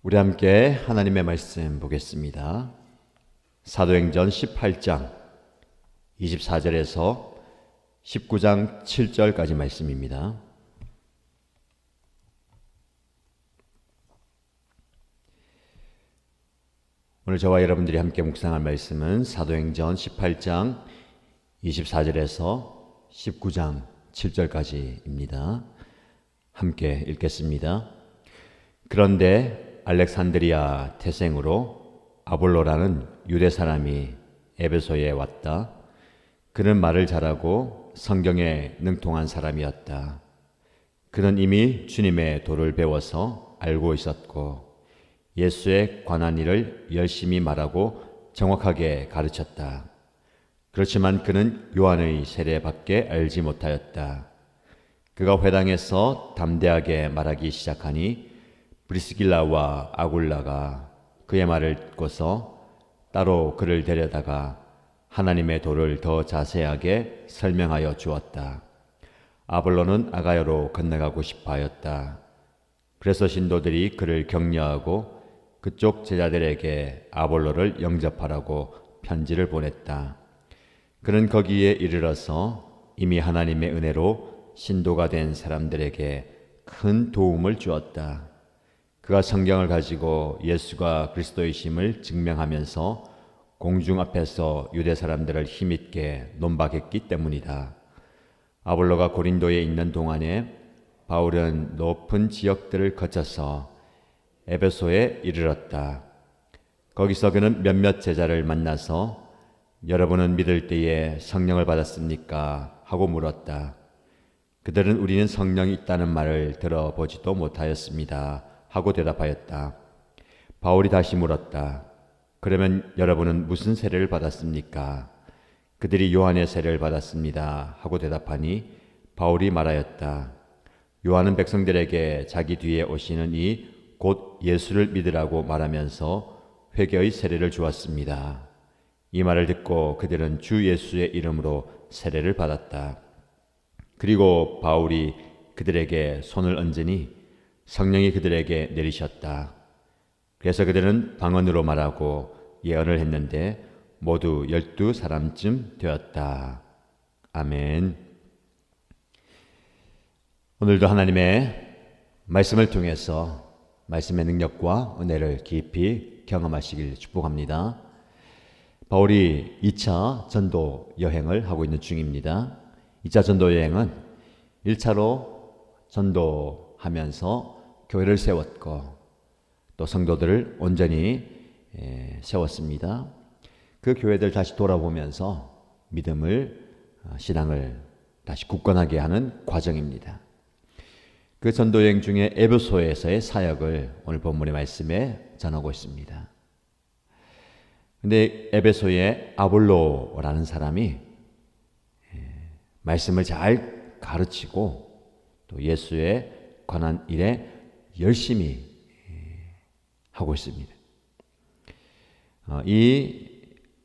우리 함께 하나님의 말씀 보겠습니다. 사도행전 18장 24절에서 19장 7절까지 말씀입니다. 오늘 저와 여러분들이 함께 묵상할 말씀은 사도행전 18장 24절에서 19장 7절까지입니다. 함께 읽겠습니다. 그런데 알렉산드리아 태생으로 아볼로라는 유대 사람이 에베소에 왔다. 그는 말을 잘하고 성경에 능통한 사람이었다. 그는 이미 주님의 도를 배워서 알고 있었고 예수에 관한 일을 열심히 말하고 정확하게 가르쳤다. 그렇지만 그는 요한의 세례밖에 알지 못하였다. 그가 회당에서 담대하게 말하기 시작하니 브리스길라와 아굴라가 그의 말을 듣고서 따로 그를 데려다가 하나님의 도를 더 자세하게 설명하여 주었다. 아볼로는 아가야로 건너가고 싶어 하였다. 그래서 신도들이 그를 격려하고 그쪽 제자들에게 아볼로를 영접하라고 편지를 보냈다. 그는 거기에 이르러서 이미 하나님의 은혜로 신도가 된 사람들에게 큰 도움을 주었다. 그가 성경을 가지고 예수가 그리스도이심을 증명하면서 공중 앞에서 유대 사람들을 힘있게 논박했기 때문이다. 아볼로가 고린도에 있는 동안에 바울은 높은 지역들을 거쳐서 에베소에 이르렀다. 거기서 그는 몇몇 제자를 만나서 여러분은 믿을 때에 성령을 받았습니까? 하고 물었다. 그들은 우리는 성령이 있다는 말을 들어보지도 못하였습니다. 하고 대답하였다. 바울이 다시 물었다. 그러면 여러분은 무슨 세례를 받았습니까? 그들이 요한의 세례를 받았습니다. 하고 대답하니 바울이 말하였다. 요한은 백성들에게 자기 뒤에 오시는 이 곧 예수를 믿으라고 말하면서 회개의 세례를 주었습니다. 이 말을 듣고 그들은 주 예수의 이름으로 세례를 받았다. 그리고 바울이 그들에게 손을 얹으니 성령이 그들에게 내리셨다. 그래서 그들은 방언으로 말하고 예언을 했는데 모두 12사람쯤 되었다. 아멘. 오늘도 하나님의 말씀을 통해서 말씀의 능력과 은혜를 깊이 경험하시길 축복합니다. 바울이 2차 전도 여행을 하고 있는 중입니다. 2차 전도 여행은 1차로 전도하면서 교회를 세웠고 또 성도들을 온전히 세웠습니다. 그 교회들 다시 돌아보면서 믿음을, 신앙을 다시 굳건하게 하는 과정입니다. 그 전도여행 중에 에베소에서의 사역을 오늘 본문의 말씀에 전하고 있습니다. 근데 에베소의 아볼로라는 사람이 말씀을 잘 가르치고 또 예수에 관한 일에 열심히 하고 있습니다. 이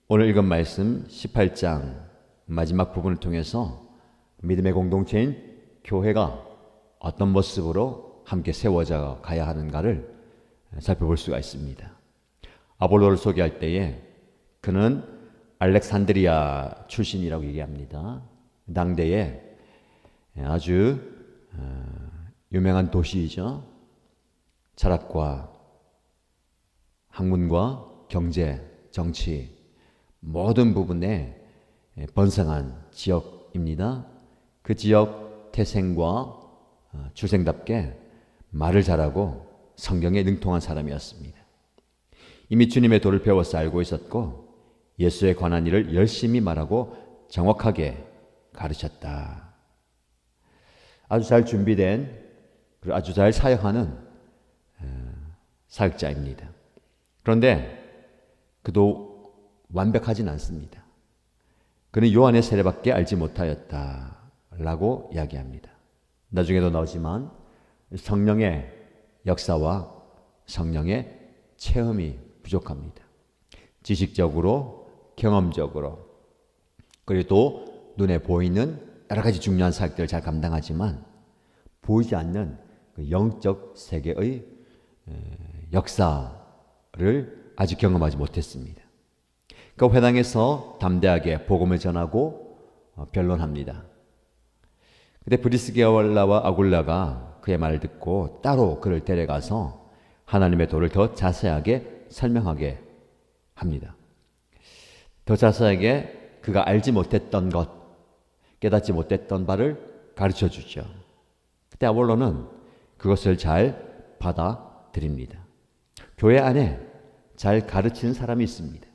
오늘 읽은 말씀 18장 마지막 부분을 통해서 믿음의 공동체인 교회가 어떤 모습으로 함께 세워져 가야 하는가를 살펴볼 수가 있습니다. 아볼로를 소개할 때에 그는 알렉산드리아 출신이라고 얘기합니다. 당대에 아주 유명한 도시이죠. 철학과 학문과 경제, 정치 모든 부분에 번성한 지역입니다. 그 지역 태생과 출생답게 말을 잘하고 성경에 능통한 사람이었습니다. 이미 주님의 도를 배워서 알고 있었고 예수에 관한 일을 열심히 말하고 정확하게 가르쳤다. 아주 잘 준비된 그리고 아주 잘 사역하는 사역자입니다. 그런데 그도 완벽하진 않습니다. 그는 요한의 세례밖에 알지 못하였다라고 이야기합니다. 나중에도 나오지만 성령의 역사와 성령의 체험이 부족합니다. 지식적으로, 경험적으로, 그리고 또 눈에 보이는 여러 가지 중요한 사역들을 잘 감당하지만 보이지 않는 그 영적 세계의 역사를 아직 경험하지 못했습니다. 그 회당에서 담대하게 복음을 전하고 변론합니다. 그때 브리스길라와 아굴라가 그의 말을 듣고 따로 그를 데려가서 하나님의 도를 더 자세하게 설명하게 합니다. 더 자세하게 그가 알지 못했던 것, 깨닫지 못했던 바를 가르쳐 주죠. 그때 아볼로는 그것을 잘 받아들입니다. 교회 안에 잘 가르치는 사람이 있습니다.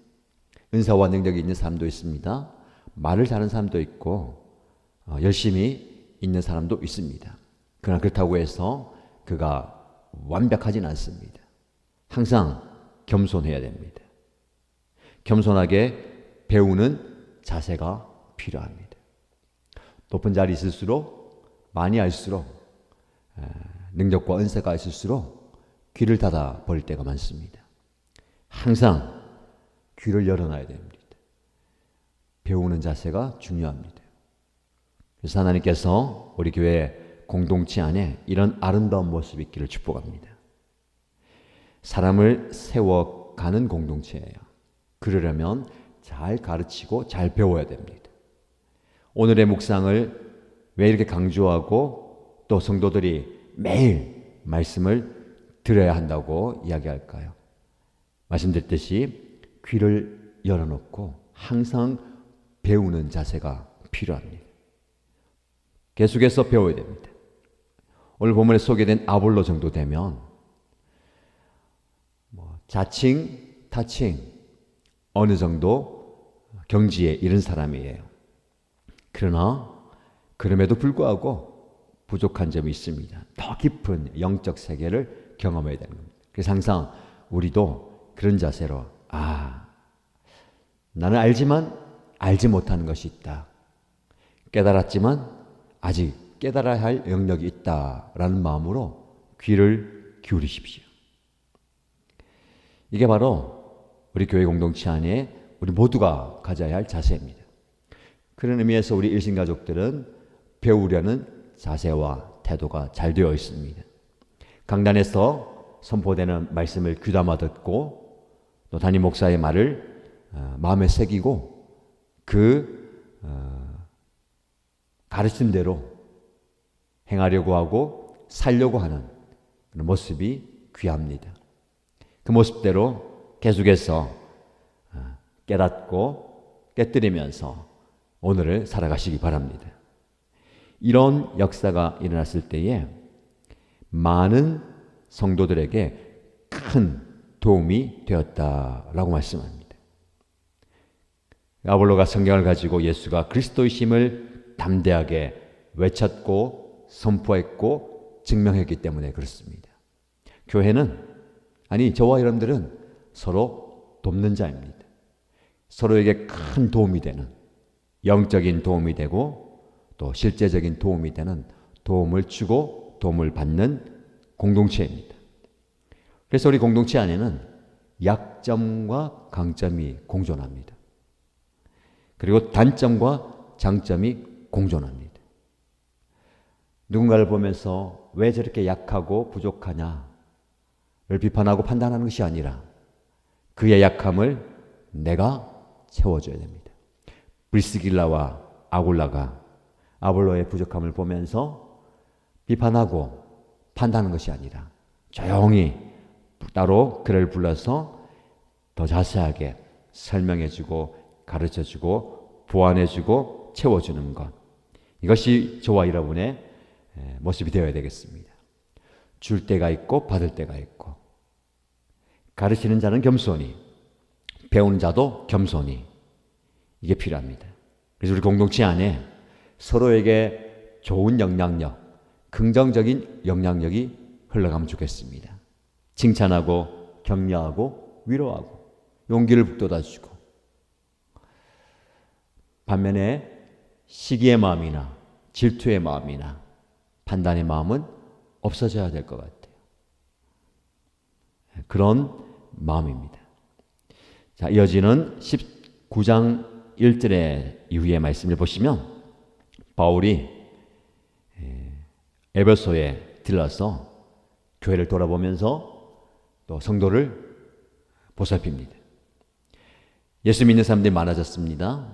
은사와 능력이 있는 사람도 있습니다. 말을 잘하는 사람도 있고 열심히 있는 사람도 있습니다. 그러나 그렇다고 해서 그가 완벽하진 않습니다. 항상 겸손해야 됩니다. 겸손하게 배우는 자세가 필요합니다. 높은 자리에 있을수록 많이 알수록 능력과 은사가 있을수록 귀를 닫아 버릴 때가 많습니다. 항상 귀를 열어놔야 됩니다. 배우는 자세가 중요합니다. 그래서 하나님께서 우리 교회 공동체 안에 이런 아름다운 모습이 있기를 축복합니다. 사람을 세워가는 공동체예요. 그러려면 잘 가르치고 잘 배워야 됩니다. 오늘의 묵상을 왜 이렇게 강조하고 또 성도들이 매일 말씀을 들어야 한다고 이야기할까요? 말씀드렸듯이 귀를 열어놓고 항상 배우는 자세가 필요합니다. 계속해서 배워야 됩니다. 오늘 본문에 소개된 아볼로 정도 되면 자칭, 타칭 어느 정도 경지에 이른 사람이에요. 그러나 그럼에도 불구하고 부족한 점이 있습니다. 더 깊은 영적 세계를 경험해야 되는 겁니다. 그래서 항상 우리도 그런 자세로 나는 알지만 알지 못하는 것이 있다. 깨달았지만 아직 깨달아야 할 영역이 있다라는 마음으로 귀를 기울이십시오. 이게 바로 우리 교회 공동체 안에 우리 모두가 가져야 할 자세입니다. 그런 의미에서 우리 일신가족들은 배우려는 자세와 태도가 잘 되어 있습니다. 강단에서 선포되는 말씀을 귀담아 듣고 또 담임 목사의 말을 마음에 새기고 그 가르침대로 행하려고 하고 살려고 하는 그런 모습이 귀합니다. 그 모습대로 계속해서 깨닫고 깨뜨리면서 오늘을 살아가시기 바랍니다. 이런 역사가 일어났을 때에 많은 성도들에게 큰 도움이 되었다라고 말씀합니다. 아볼로가 성경을 가지고 예수가 그리스도이심을 담대하게 외쳤고 선포했고 증명했기 때문에 그렇습니다. 교회는 저와 여러분들은 서로 돕는 자입니다. 서로에게 큰 도움이 되는 영적인 도움이 되고 또 실제적인 도움이 되는 도움을 주고 도움을 받는 공동체입니다. 그래서 우리 공동체 안에는 약점과 강점이 공존합니다. 그리고 단점과 장점이 공존합니다. 누군가를 보면서 왜 저렇게 약하고 부족하냐를 비판하고 판단하는 것이 아니라 그의 약함을 내가 채워줘야 됩니다. 브리스길라와 아굴라가 아볼로의 부족함을 보면서 비판하고 판단하는 것이 아니라 조용히 따로 그를 불러서 더 자세하게 설명해주고 가르쳐주고 보완해주고 채워주는 것, 이것이 저와 여러분의 모습이 되어야 되겠습니다. 줄 때가 있고 받을 때가 있고 가르치는 자는 겸손히 배우는 자도 겸손히 이게 필요합니다. 그래서 우리 공동체 안에 서로에게 좋은 영향력, 긍정적인 영향력이 흘러가면 좋겠습니다. 칭찬하고 격려하고 위로하고 용기를 북돋아주고 반면에 시기의 마음이나 질투의 마음이나 판단의 마음은 없어져야 될 것 같아요. 그런 마음입니다. 자, 이어지는 19장 1절의 이후의 말씀을 보시면 바울이 에베소에 들러서 교회를 돌아보면서 또 성도를 보살핍니다. 예수 믿는 사람들이 많아졌습니다.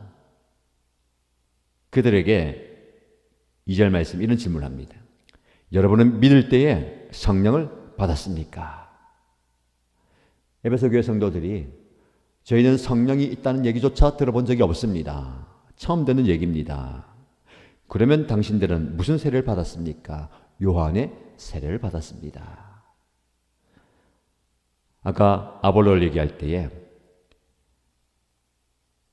그들에게 2절 말씀 이런 질문을 합니다. 여러분은 믿을 때에 성령을 받았습니까? 에베소 교회 성도들이 저희는 성령이 있다는 얘기조차 들어본 적이 없습니다. 처음 듣는 얘기입니다. 그러면 당신들은 무슨 세례를 받았습니까? 요한의 세례를 받았습니다. 아까 아볼로를 얘기할 때에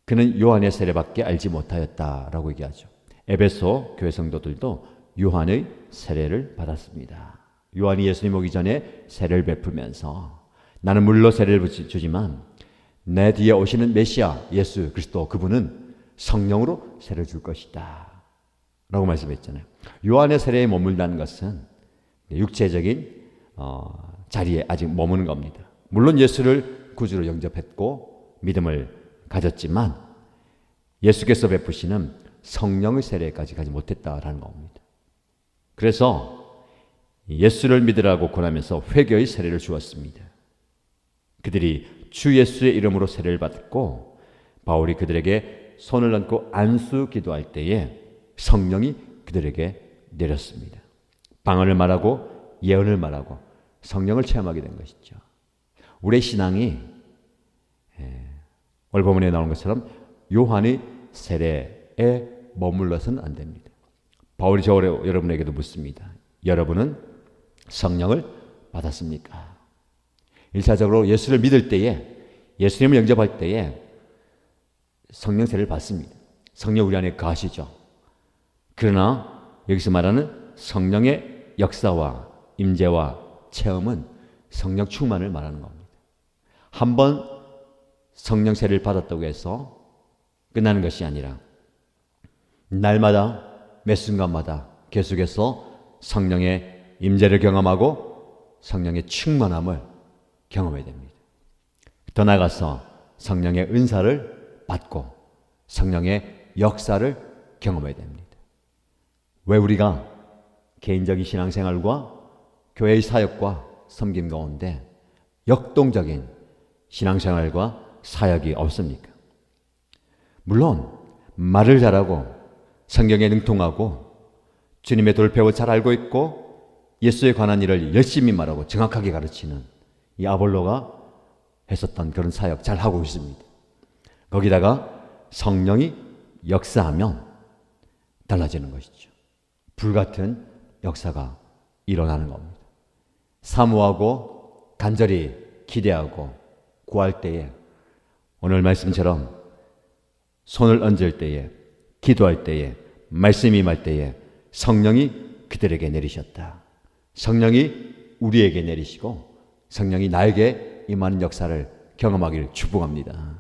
그는 요한의 세례밖에 알지 못하였다라고 얘기하죠. 에베소 교회 성도들도 요한의 세례를 받았습니다. 요한이 예수님 오기 전에 세례를 베풀면서 나는 물로 세례를 주지만 내 뒤에 오시는 메시아 예수 그리스도 그분은 성령으로 세례를 줄 것이다 라고 말씀했잖아요. 요한의 세례에 머물다는 것은 육체적인 자리에 아직 머무는 겁니다. 물론 예수를 구주로 영접했고 믿음을 가졌지만 예수께서 베푸시는 성령의 세례까지 가지 못했다라는 겁니다. 그래서 예수를 믿으라고 권하면서 회개의 세례를 주었습니다. 그들이 주 예수의 이름으로 세례를 받았고 바울이 그들에게 손을 얹고 안수 기도할 때에 성령이 그들에게 내렸습니다. 방언을 말하고 예언을 말하고 성령을 체험하게 된 것이죠. 우리의 신앙이 오늘 본문에 나오는 것처럼 요한의 세례에 머물러서는 안 됩니다. 바울이 여러분에게도 묻습니다. 여러분은 성령을 받았습니까? 1차적으로 예수를 믿을 때에 예수님을 영접할 때에 성령 세례를 받습니다. 성령 우리 안에 거하시죠. 그러나 여기서 말하는 성령의 역사와 임재와 체험은 성령 충만을 말하는 겁니다. 한번 성령 세례를 받았다고 해서 끝나는 것이 아니라 날마다 매 순간마다 계속해서 성령의 임재를 경험하고 성령의 충만함을 경험해야 됩니다. 더 나아가서 성령의 은사를 받고 성령의 역사를 경험해야 됩니다. 왜 우리가 개인적인 신앙생활과 교회의 사역과 섬김 가운데 역동적인 신앙생활과 사역이 없습니까? 물론 말을 잘하고 성경에 능통하고 주님의 돌패を잘 알고 있고 예수에 관한 일을 열심히 말하고 정확하게 가르치는 이 아볼로가 했었던 그런 사역 잘 하고 있습니다. 거기다가 성령이 역사하면 달라지는 것이죠. 불같은 역사가 일어나는 겁니다. 사모하고 간절히 기대하고 구할 때에 오늘 말씀처럼 손을 얹을 때에 기도할 때에 말씀이 임할 때에 성령이 그들에게 내리셨다. 성령이 우리에게 내리시고 성령이 나에게 임하는 역사를 경험하기를 축복합니다.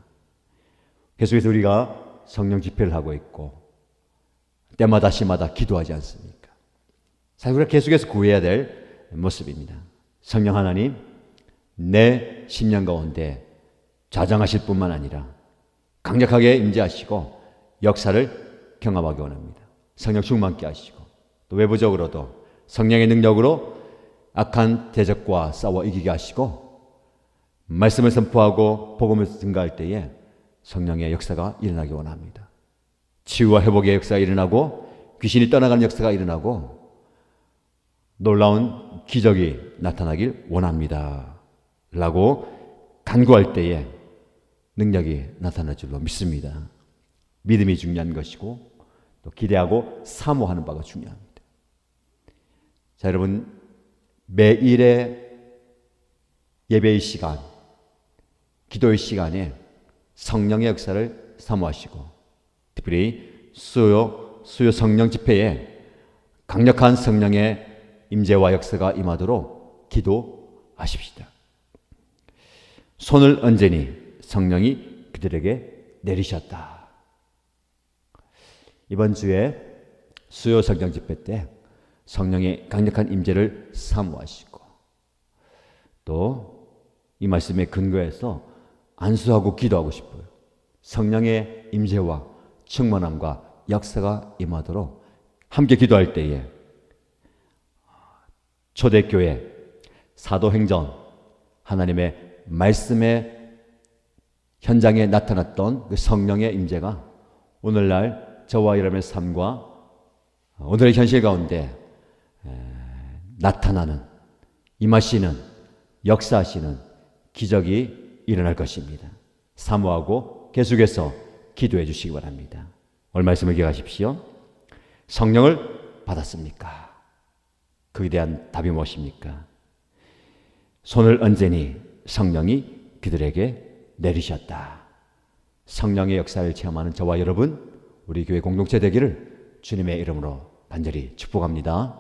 계속해서 우리가 성령 집회를 하고 있고 때마다 시마다 기도하지 않습니까? 사실 우리가 계속해서 구해야 될 모습입니다. 성령 하나님 내 심령 가운데 좌정하실 뿐만 아니라 강력하게 임재하시고 역사를 경험하기 원합니다. 성령 충만케 하시고 또 외부적으로도 성령의 능력으로 악한 대적과 싸워 이기게 하시고 말씀을 선포하고 복음을 증가할 때에 성령의 역사가 일어나기 원합니다. 치유와 회복의 역사가 일어나고 귀신이 떠나가는 역사가 일어나고 놀라운 기적이 나타나길 원합니다. 라고 간구할 때에 능력이 나타날 줄로 믿습니다. 믿음이 중요한 것이고 또 기대하고 사모하는 바가 중요합니다. 자, 여러분 매일의 예배의 시간, 기도의 시간에 성령의 역사를 사모하시고 특별히 수요 성령 집회에 강력한 성령의 임재와 역사가 임하도록 기도하십시다. 손을 얹으니 성령이 그들에게 내리셨다. 이번 주에 수요 성령 집회 때 성령의 강력한 임재를 사모하시고 또 이 말씀에 근거해서 안수하고 기도하고 싶어요. 성령의 임재와 충만함과 역사가 임하도록 함께 기도할 때에 초대교회 사도행전 하나님의 말씀의 현장에 나타났던 그 성령의 임재가 오늘날 저와 여러분의 삶과 오늘의 현실 가운데 나타나는, 임하시는, 역사하시는 기적이 일어날 것입니다. 사모하고 계속해서 기도해 주시기 바랍니다. 오늘 말씀을 기억하십시오. 성령을 받았습니까? 그에 대한 답이 무엇입니까? 손을 얹으니 성령이 그들에게 내리셨다. 성령의 역사를 체험하는 저와 여러분, 우리 교회 공동체 되기를 주님의 이름으로 간절히 축복합니다.